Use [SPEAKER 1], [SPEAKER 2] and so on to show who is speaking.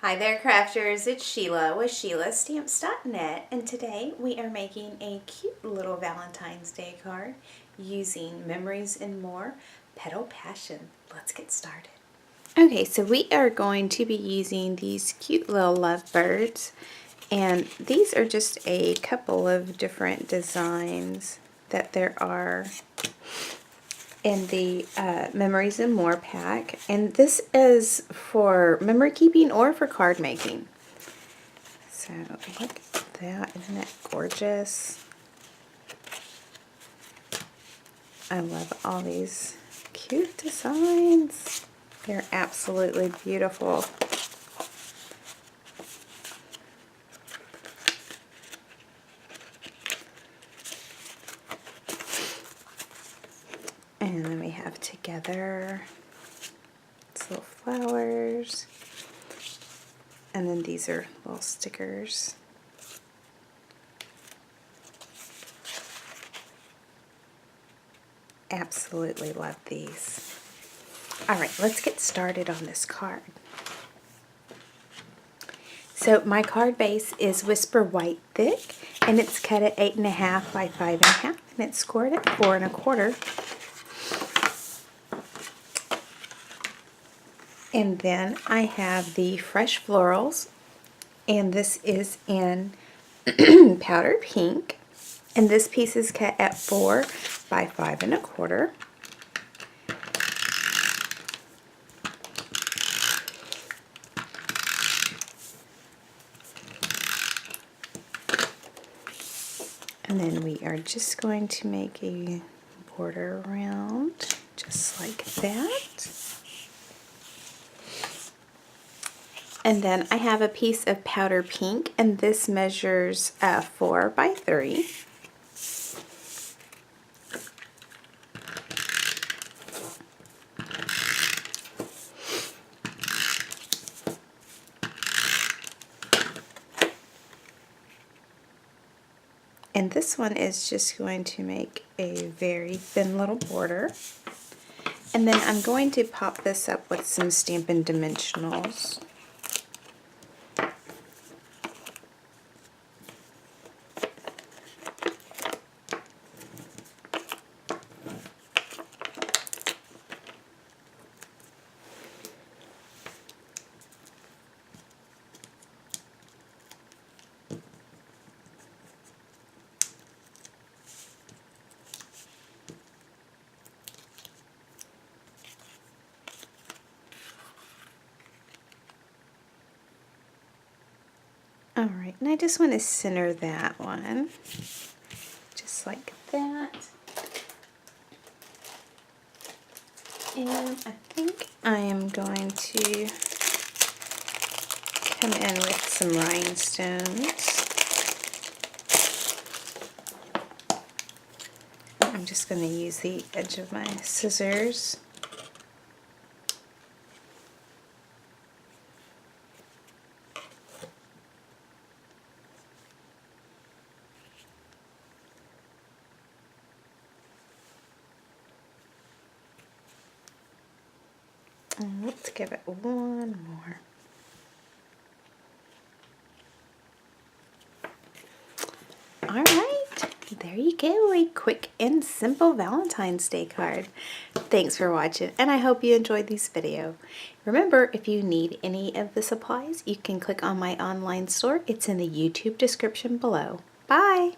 [SPEAKER 1] Hi there crafters, it's Sheila with SheilaStamps.net, and today we are making a cute little Valentine's Day card using Memories and More Petal Passion. Let's get started. Okay, so we are going to be using these cute little lovebirds, and these are just a couple of different designs that there are in the Memories and More pack, and this is for memory keeping or for card making. So look at that, isn't that gorgeous? I love all these cute designs. They're absolutely beautiful. And then we have together these little flowers. And then these are little stickers. Absolutely love these. Alright, let's get started on this card. So my card base is Whisper White Thick, and it's cut at 8.5 by 5.5, and it's scored at 4 1/4. And then I have the Fresh Florals, and this is in powder pink, and this piece is cut at 4 by 5 1/4. And then we are just going to make a border around, just like that. And then I have a piece of powder pink, and this measures 4 by 3. And this one is just going to make a very thin little border. And then I'm going to pop this up with some Stampin' Dimensionals. Alright, and I just want to center that one, just like that. And I think I am going to come in with some rhinestones. I'm just going to use the edge of my scissors. And let's give it one more. Alright, there you go, a quick and simple Valentine's Day card. Thanks for watching, and I hope you enjoyed this video. Remember, if you need any of the supplies, you can click on my online store. It's in the YouTube description below. Bye!